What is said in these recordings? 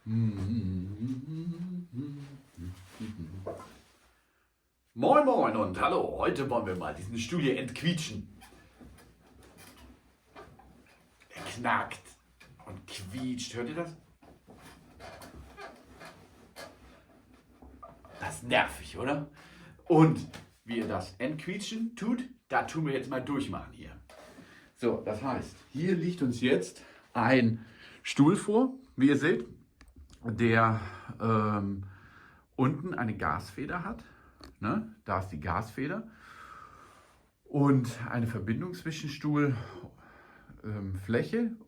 Moin Moin und hallo, heute wollen wir mal diesen Stuhl hier entquietschen. Er knackt und quietscht, hört ihr das? Das ist nervig, oder? Und wie ihr das entquietschen tut, da tun wir jetzt mal durchmachen hier. So, das heißt, hier liegt uns jetzt ein Stuhl vor, wie ihr seht, der unten eine Gasfeder hat. Ne? Da ist die Gasfeder und eine Verbindung zwischen Stuhlfläche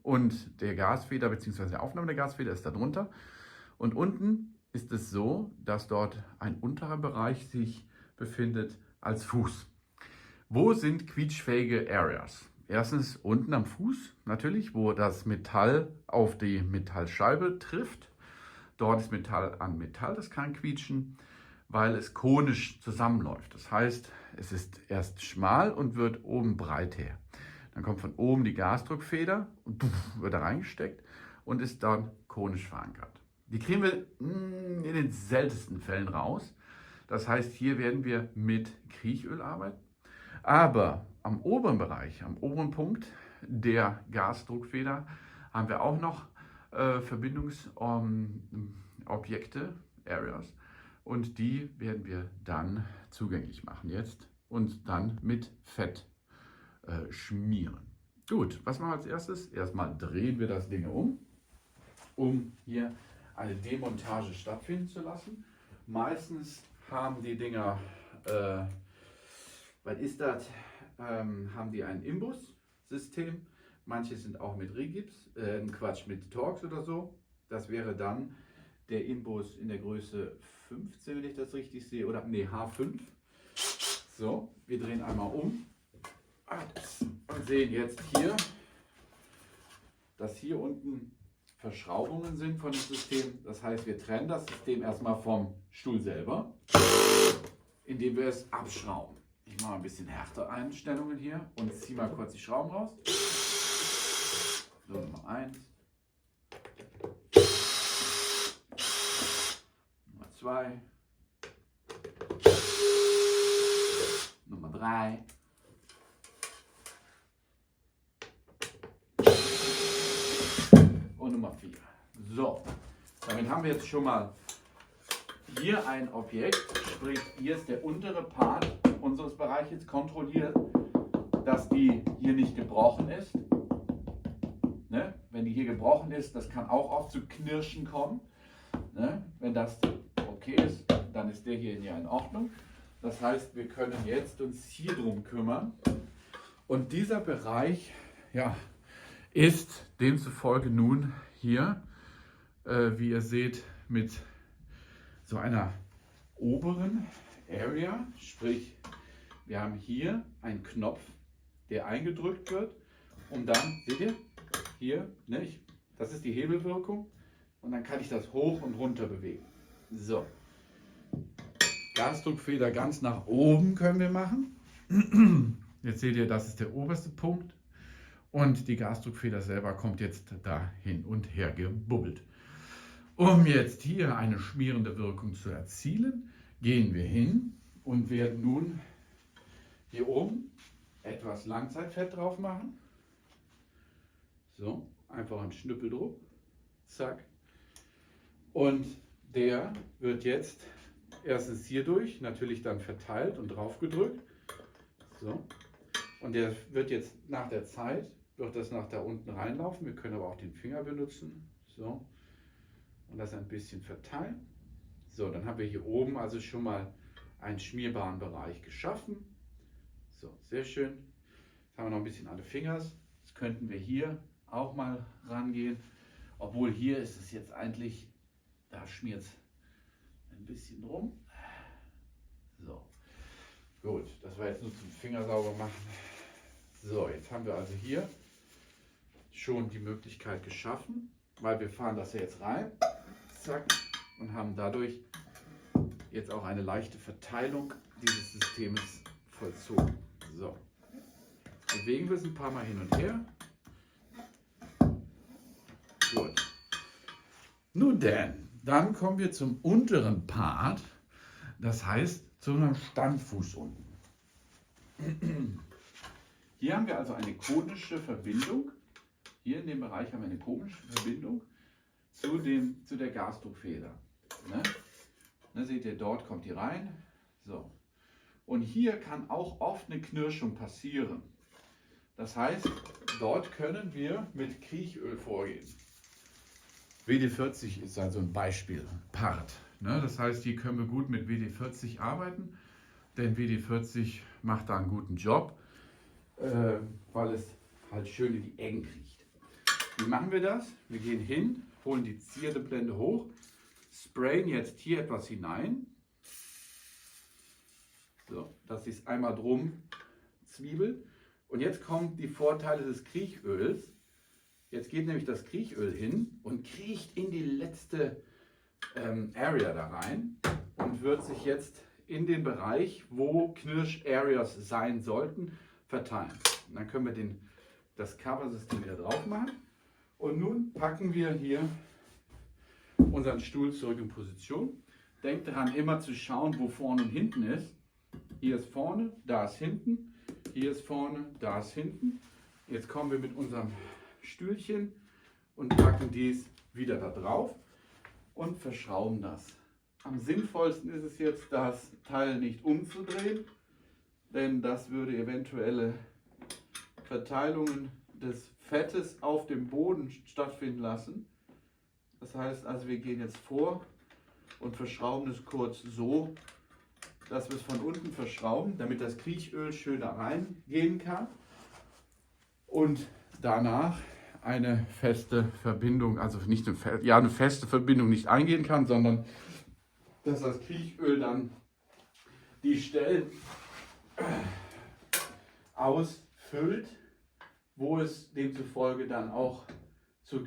und der Gasfeder bzw. der Aufnahme der Gasfeder ist da drunter. Und unten ist es so, dass dort ein unterer Bereich sich befindet als Fuß. Wo sind quietschfähige Areas? Erstens unten am Fuß natürlich, wo das Metall auf die Metallscheibe trifft. Dort ist Metall an Metall, das kann quietschen, weil es konisch zusammenläuft. Das heißt, es ist erst schmal und wird oben breit her. Dann kommt von oben die Gasdruckfeder und wird da reingesteckt und ist dann konisch verankert. Die kriegen wir in den seltensten Fällen raus. Das heißt, hier werden wir mit Kriechöl arbeiten. Aber am oberen Bereich, am oberen Punkt der Gasdruckfeder haben wir auch noch Verbindungsobjekte, Areas. Und die werden wir dann zugänglich machen jetzt und dann mit Fett schmieren. Gut, was machen wir als erstes? Erstmal drehen wir das Ding um hier eine Demontage stattfinden zu lassen. Meistens haben die Dinger, was ist das? Haben die ein Imbus-System. Manche sind auch mit Rigips, mit Torx oder so. Das wäre dann der Imbus in der Größe 15, wenn ich das richtig sehe, oder nee, H5. So, wir drehen einmal um und sehen jetzt hier, dass hier unten Verschraubungen sind von dem System. Das heißt, wir trennen das System erstmal vom Stuhl selber, indem wir es abschrauben. Ich mache ein bisschen härtere Einstellungen hier und ziehe mal kurz die Schrauben raus. So, Nummer 1. Nummer 2. Nummer 3. Und Nummer 4. So, damit haben wir jetzt schon mal hier ein Objekt, sprich hier ist der untere Part unseres Bereiches kontrolliert, dass die hier nicht gebrochen ist. Ne? Wenn die hier gebrochen ist, das kann auch oft zu Knirschen kommen. Ne? Wenn das okay ist, dann ist der hier in Ordnung. Das heißt, wir können jetzt uns hier drum kümmern. Und dieser Bereich ist demzufolge nun hier, wie ihr seht, mit so einer oberen Area, sprich wir haben hier einen Knopf, der eingedrückt wird und dann, seht ihr, hier, ne, das ist die Hebelwirkung und dann kann ich das hoch und runter bewegen. So, Gasdruckfeder ganz nach oben können wir machen. Jetzt seht ihr, das ist der oberste Punkt und die Gasdruckfeder selber kommt jetzt da hin und her gebubbelt. Um jetzt hier eine schmierende Wirkung zu erzielen, gehen wir hin und werden nun hier oben etwas Langzeitfett drauf machen. So, einfach ein Schnüppeldruck. Zack. Und der wird jetzt erstens hierdurch natürlich dann verteilt und drauf gedrückt. So. Und der wird jetzt nach der Zeit, wird das nach da unten reinlaufen. Wir können aber auch den Finger benutzen. So. Und das ein bisschen verteilen. So, dann haben wir hier oben also schon mal einen schmierbaren Bereich geschaffen. So, sehr schön. Jetzt haben wir noch ein bisschen alle Fingers. Jetzt könnten wir hier auch mal rangehen. Obwohl hier ist es jetzt eigentlich, da schmiert es ein bisschen drum. So, gut, das war jetzt nur zum Finger sauber machen. So, jetzt haben wir also hier schon die Möglichkeit geschaffen, weil wir fahren das ja jetzt rein. Zack, und haben dadurch jetzt auch eine leichte Verteilung dieses Systems vollzogen. So, bewegen wir es ein paar Mal hin und her. Gut. Nun denn, dann kommen wir zum unteren Part, das heißt zu einem Standfuß unten. Hier haben wir also eine konische Verbindung. Hier in dem Bereich haben wir eine konische Verbindung zu der Gasdruckfeder. Ne? Da seht ihr, dort kommt die rein. So. Und hier kann auch oft eine Knirschung passieren. Das heißt, dort können wir mit Kriechöl vorgehen. WD-40 ist also ein Beispielpart. Ne? Das heißt, hier können wir gut mit WD-40 arbeiten, denn WD-40 macht da einen guten Job, weil es halt schön in die Ecken kriecht. Wie machen wir das? Wir gehen hin, holen die Zierdeblende hoch, sprayen jetzt hier etwas hinein, so, dass sie es einmal drum zwiebelt. Und jetzt kommen die Vorteile des Kriechöls. Jetzt geht nämlich das Kriechöl hin und kriecht in die letzte Area da rein und wird sich jetzt in den Bereich, wo Knirsch-Areas sein sollten, verteilen. Und dann können wir das Cover-System wieder drauf machen. Und nun packen wir hier unseren Stuhl zurück in Position. Denkt daran, immer zu schauen, wo vorne und hinten ist. Hier ist vorne, da ist hinten. Hier ist vorne, da ist hinten. Jetzt kommen wir mit unserem Stühlchen und packen dies wieder da drauf und verschrauben das. Am sinnvollsten ist es jetzt, das Teil nicht umzudrehen, denn das würde eventuelle Verteilungen des Fettes auf dem Boden stattfinden lassen. Das heißt also, wir gehen jetzt vor und verschrauben es kurz so, dass wir es von unten verschrauben, damit das Kriechöl schön da reingehen kann und danach eine feste Verbindung, also nicht eine feste Verbindung nicht eingehen kann, sondern dass das Kriechöl dann die Stellen ausfüllt, wo es demzufolge dann auch zu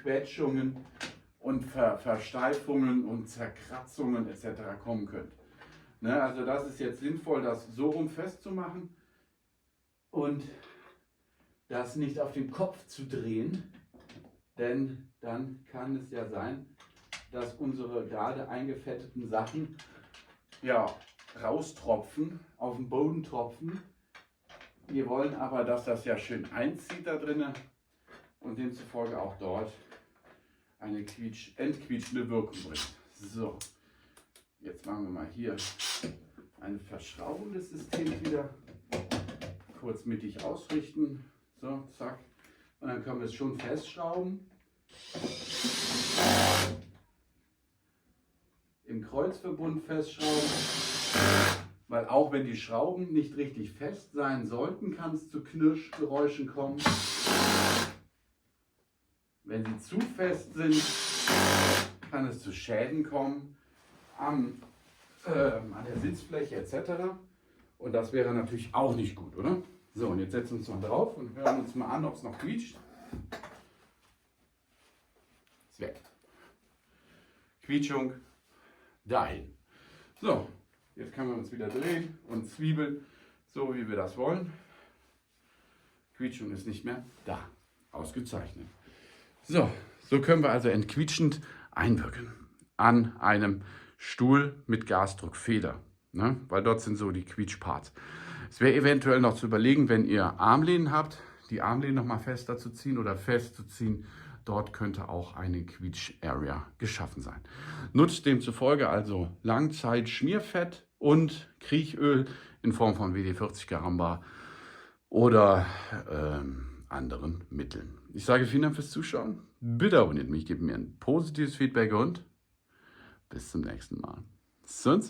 Quetschungen und Versteifungen und Zerkratzungen etc. kommen könnte. Ne, also das ist jetzt sinnvoll, das so rum festzumachen und das nicht auf den Kopf zu drehen, denn dann kann es ja sein, dass unsere gerade eingefetteten Sachen ja, raustropfen, auf den Boden tropfen. Wir wollen aber, dass das ja schön einzieht da drinnen und demzufolge auch dort eine entquietschende Wirkung bringt. So, jetzt machen wir mal hier eine Verschraubung des Systems wieder. Kurz mittig ausrichten. So, zack. Und dann können wir es schon festschrauben. Im Kreuzverbund festschrauben. Weil auch wenn die Schrauben nicht richtig fest sein sollten, kann es zu Knirschgeräuschen kommen. Wenn sie zu fest sind, kann es zu Schäden kommen an der Sitzfläche etc. Und das wäre natürlich auch nicht gut, oder? So, und jetzt setzen wir uns mal drauf und hören uns mal an, ob es noch quietscht. Ist weg. Quietschung dahin. So, jetzt können wir uns wieder drehen und zwiebeln, so wie wir das wollen. Quietschung ist nicht mehr da. Ausgezeichnet. So können wir also entquietschend einwirken an einem Stuhl mit Gasdruckfeder, ne? Weil dort sind so die Quietschparts. Es wäre eventuell noch zu überlegen, wenn ihr Armlehnen habt, die Armlehnen noch mal fester zu ziehen oder festzuziehen. Dort könnte auch eine Quietsch-Area geschaffen sein. Nutzt demzufolge also Langzeit-Schmierfett und Kriechöl in Form von WD-40 Caramba oder anderen Mitteln. Ich sage vielen Dank fürs Zuschauen. Bitte abonniert mich, gebt mir ein positives Feedback und bis zum nächsten Mal. Sun.